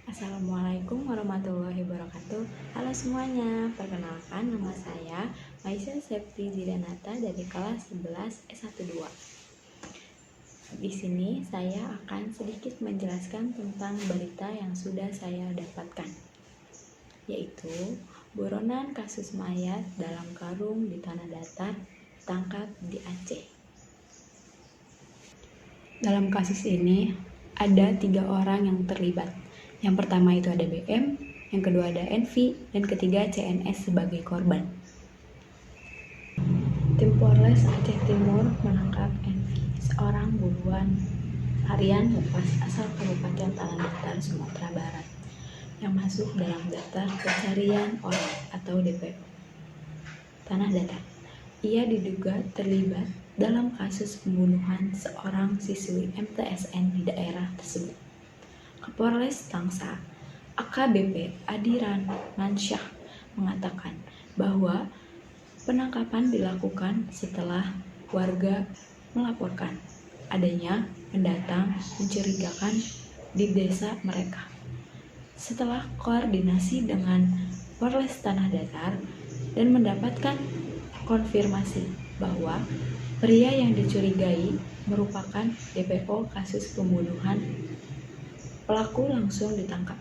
Assalamualaikum warahmatullahi wabarakatuh. Halo semuanya, perkenalkan nama saya Maisa Septi Zidanata dari kelas 11 S12. Di sini saya akan sedikit menjelaskan tentang berita yang sudah saya dapatkan, yaitu buronan kasus mayat dalam karung di tanah datar ditangkap di Aceh. Dalam kasus ini ada 3 orang yang terlibat. Yang pertama itu ada BM, yang kedua ada NV, dan ketiga CNS sebagai korban. Tim Polres Aceh Timur menangkap NV, seorang buruan harian lepas asal Kabupaten Tanah Datar, Sumatera Barat, yang masuk dalam daftar pencarian orang atau DPO Tanah Datar. Ia diduga terlibat dalam kasus pembunuhan seorang siswi MTSN di daerah tersebut. Kapolres Tangsel AKBP Adiran Mansyah mengatakan bahwa penangkapan dilakukan setelah warga melaporkan adanya pendatang mencurigakan di desa mereka. Setelah koordinasi dengan Polres Tanah Datar dan mendapatkan konfirmasi bahwa pria yang dicurigai merupakan DPO kasus pembunuhan, pelaku langsung ditangkap,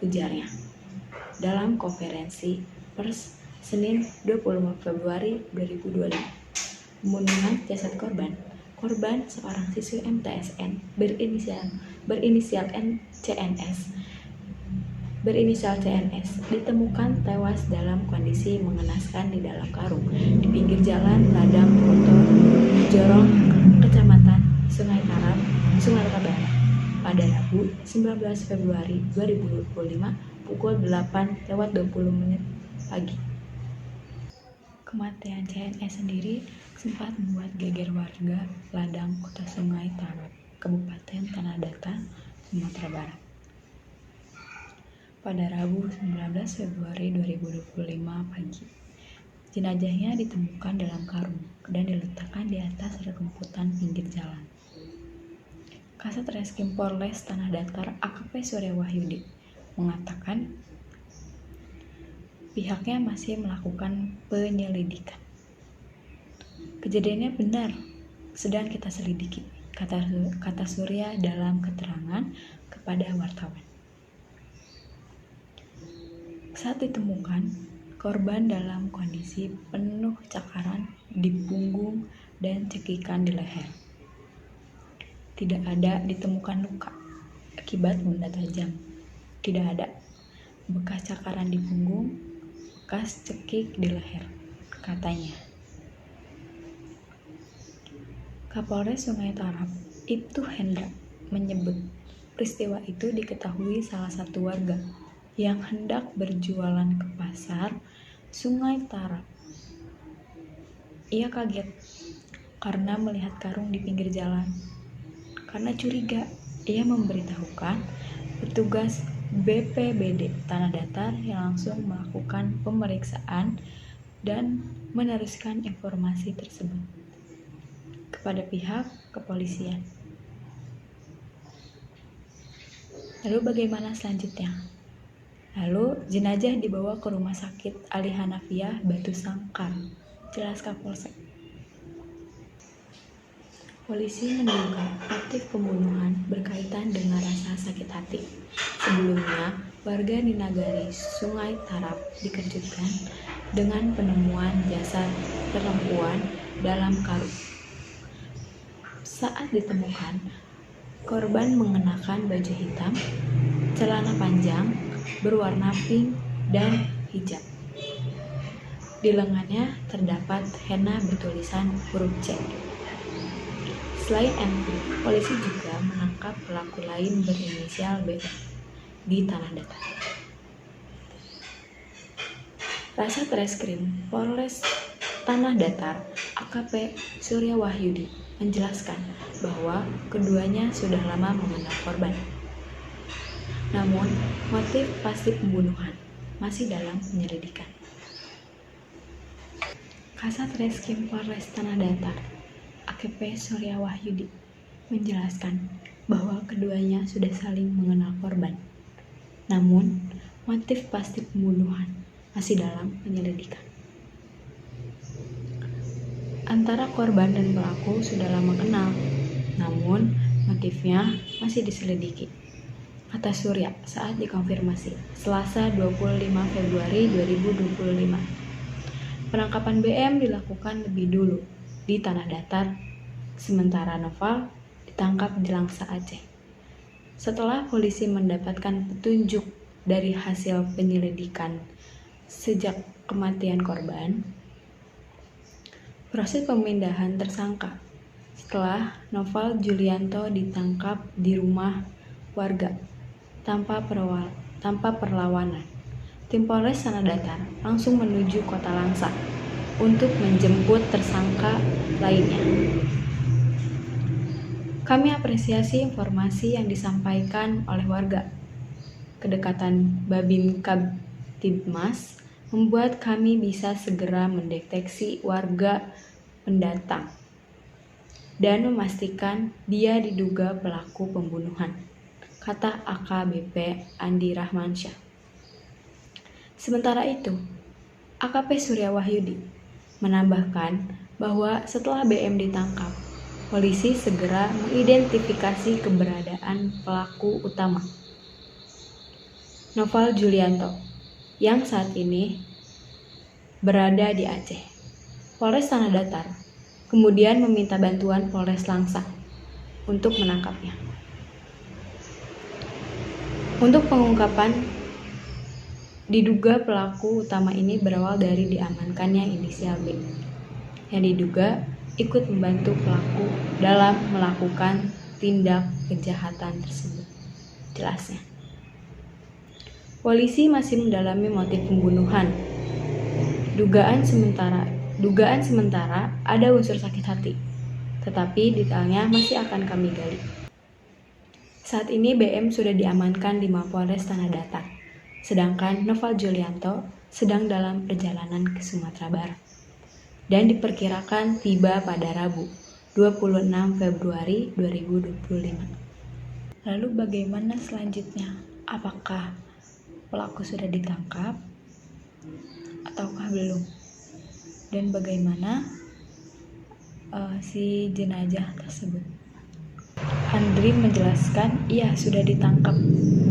ujarnya. Dalam konferensi pers Senin 25 Februari 2025, pembunuhan jasad korban seorang siswi MTSN berinisial CNS ditemukan tewas dalam kondisi mengenaskan di dalam karung di pinggir jalan Ladang Kotor, Jorong, Kecamatan Sungai Tarap, Sumatera Barat pada Rabu 19 Februari 2025 pukul 8:20 pagi. Kematian CNS sendiri sempat membuat geger warga Ladang Kota Sungai Tarap, Kabupaten Tanah Datar, Sumatera Barat. Pada Rabu 19 Februari 2025 pagi, jenazahnya ditemukan dalam karung dan diletakkan di atas rerumputan pinggir jalan. Kasat Reskrim Polres Tanah Datar AKP Surya Wahyudi mengatakan pihaknya masih melakukan penyelidikan. Kejadiannya benar, sedang kita selidiki, kata Surya dalam keterangan kepada wartawan. Saat ditemukan, korban dalam kondisi penuh cakaran di punggung dan cekikan di leher. Tidak ada ditemukan luka akibat benda tajam. Tidak ada bekas cakaran di punggung, bekas cekik di leher, katanya. Kapolres Sungai Tarap, Ibtu Hendra, menyebut peristiwa itu diketahui salah satu warga yang hendak berjualan ke pasar Sungai Tarap. Ia kaget karena melihat karung di pinggir jalan. Karena curiga, ia memberitahukan petugas BPBD Tanah Datar yang langsung melakukan pemeriksaan dan meneruskan informasi tersebut kepada pihak kepolisian. Lalu bagaimana selanjutnya? Lalu jenazah dibawa ke Rumah Sakit Ali Hanafiah Batu Sangkar, jelas Kapolsek. Polisi menduga motif pembunuhan berkaitan dengan rasa sakit hati. Sebelumnya, warga di Nagari Sungai Tarap dikejutkan dengan penemuan jasad perempuan dalam karung. Saat ditemukan, korban mengenakan baju hitam, celana panjang berwarna pink dan hijab. Di lengannya terdapat henna bertulisan huruf C. Selain NP, polisi juga menangkap pelaku lain berinisial BM di Tanah Datar. Kasat Reskrim Polres Tanah Datar AKP Surya Wahyudi menjelaskan bahwa keduanya sudah lama mengenal korban. Namun, motif pasti pembunuhan masih dalam penyelidikan. Kasat Reskrim Polres Tanah Datar AKP Surya Wahyudi menjelaskan bahwa keduanya sudah saling mengenal korban. Namun, motif pasti pembunuhan masih dalam penyelidikan. Antara korban dan pelaku sudah lama kenal, namun motifnya masih diselidiki, kata Surya saat dikonfirmasi Selasa 25 Februari 2025. Penangkapan BM dilakukan lebih dulu di Tanah Datar, sementara Noval ditangkap di Langsa, Aceh. Setelah polisi mendapatkan petunjuk dari hasil penyelidikan sejak kematian korban, proses pemindahan tersangka setelah Noval Julianto ditangkap di rumah warga tanpa perlawanan, tim Polres Tanah Datar langsung menuju Kota Langsa untuk menjemput tersangka lainnya. Kami apresiasi informasi yang disampaikan oleh warga. Kedekatan Babin Kamtibmas membuat kami bisa segera mendeteksi warga pendatang dan memastikan dia diduga pelaku pembunuhan, kata AKBP Andi Rahmansyah. Sementara itu, AKP Surya Wahyudi menambahkan bahwa setelah BM ditangkap, polisi segera mengidentifikasi keberadaan pelaku utama, Noval Julianto, yang saat ini berada di Aceh. Polres Tanah Datar kemudian meminta bantuan Polres Langsa untuk menangkapnya. Untuk pengungkapan, diduga pelaku utama ini berawal dari diamankannya inisial B, yang diduga ikut membantu pelaku dalam melakukan tindak kejahatan tersebut. Jelasnya, polisi masih mendalami motif pembunuhan. Dugaan sementara ada unsur sakit hati, tetapi detailnya masih akan kami gali. Saat ini BM sudah diamankan di Mapolres Tanah Datar, sedangkan Noval Julianto sedang dalam perjalanan ke Sumatera Barat dan diperkirakan tiba pada Rabu 26 Februari 2025. Lalu bagaimana selanjutnya? Apakah pelaku sudah ditangkap ataukah belum? Dan bagaimana si jenazah tersebut? Andri menjelaskan ia sudah ditangkap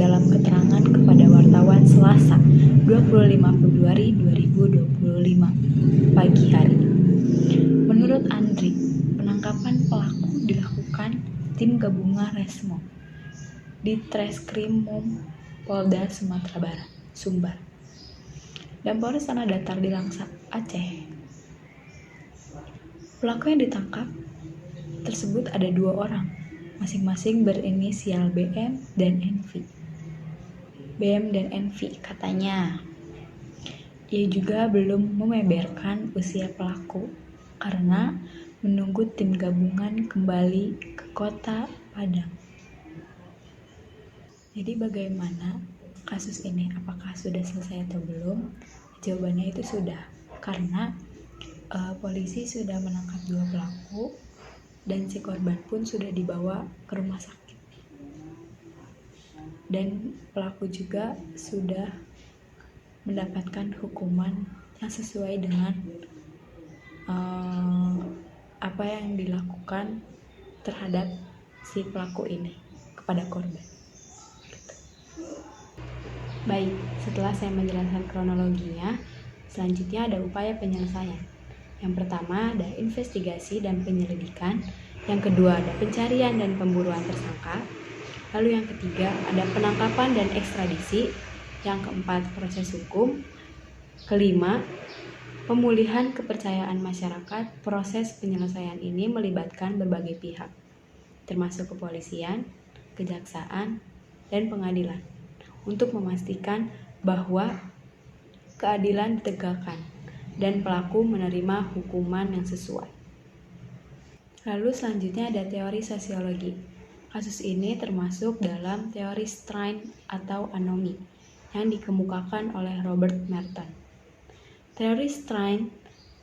dalam keterangan kepada wartawan Selasa 25 Februari 2025 pagi hari. Menurut Andri, penangkapan pelaku dilakukan tim gabungan Resmo di Treskrimum Polda Sumatera Barat, Sumbar, dan Polres Tanah Datar di Langsa, Aceh. Pelaku yang ditangkap tersebut ada 2 orang, masing-masing berinisial BM dan NV. BM dan NV katanya. Ia juga belum membeberkan usia pelaku karena menunggu tim gabungan kembali ke Kota Padang. Jadi bagaimana kasus ini? Apakah sudah selesai atau belum? Jawabannya itu sudah, karena polisi sudah menangkap 2 pelaku dan si korban pun sudah dibawa ke rumah sakit. Dan pelaku juga sudah mendapatkan hukuman yang sesuai dengan apa yang dilakukan terhadap si pelaku ini kepada korban. Baik, setelah saya menjelaskan kronologinya, selanjutnya ada upaya penyelesaian. Yang pertama ada investigasi dan penyelidikan, yang kedua ada pencarian dan pemburuan tersangka, lalu yang ketiga ada penangkapan dan ekstradisi, yang keempat proses hukum, kelima pemulihan kepercayaan masyarakat. Proses penyelesaian ini melibatkan berbagai pihak, termasuk kepolisian, kejaksaan, dan pengadilan, untuk memastikan bahwa keadilan ditegakkan dan pelaku menerima hukuman yang sesuai. Lalu selanjutnya ada teori sosiologi. Kasus ini termasuk dalam teori strain atau anomi yang dikemukakan oleh Robert Merton. Teori strain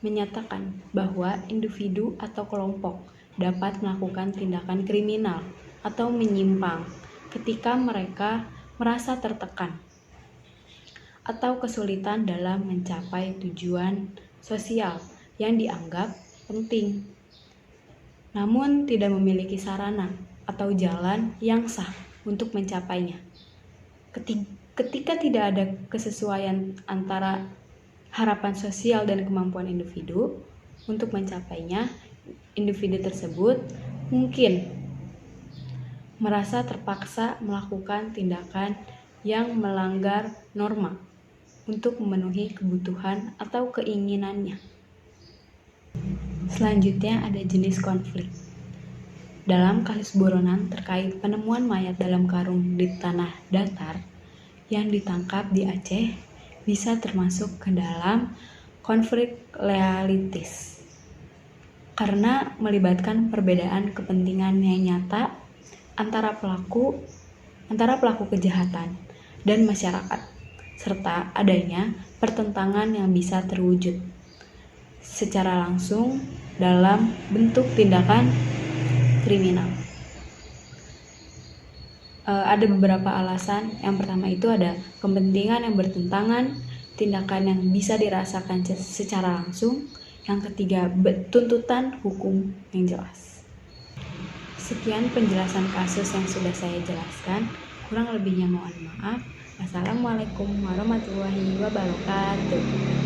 menyatakan bahwa individu atau kelompok dapat melakukan tindakan kriminal atau menyimpang ketika mereka merasa tertekan atau kesulitan dalam mencapai tujuan sosial yang dianggap penting, namun tidak memiliki sarana atau jalan yang sah untuk mencapainya. Ketika tidak ada kesesuaian antara harapan sosial dan kemampuan individu untuk mencapainya, individu tersebut mungkin merasa terpaksa melakukan tindakan yang melanggar norma untuk memenuhi kebutuhan atau keinginannya. Selanjutnya ada jenis konflik. Dalam kasus buronan terkait penemuan mayat dalam karung di tanah datar yang ditangkap di Aceh bisa termasuk ke dalam konflik loyalitas karena melibatkan perbedaan kepentingan yang nyata antara pelaku kejahatan dan masyarakat, serta adanya pertentangan yang bisa terwujud secara langsung dalam bentuk tindakan kriminal. Ada beberapa alasan. Yang pertama itu ada kepentingan yang bertentangan, tindakan yang bisa dirasakan secara langsung. Yang ketiga, tuntutan hukum yang jelas. Sekian penjelasan kasus yang sudah saya jelaskan. Kurang lebihnya mohon maaf. Wassalamualaikum warahmatullahi wabarakatuh.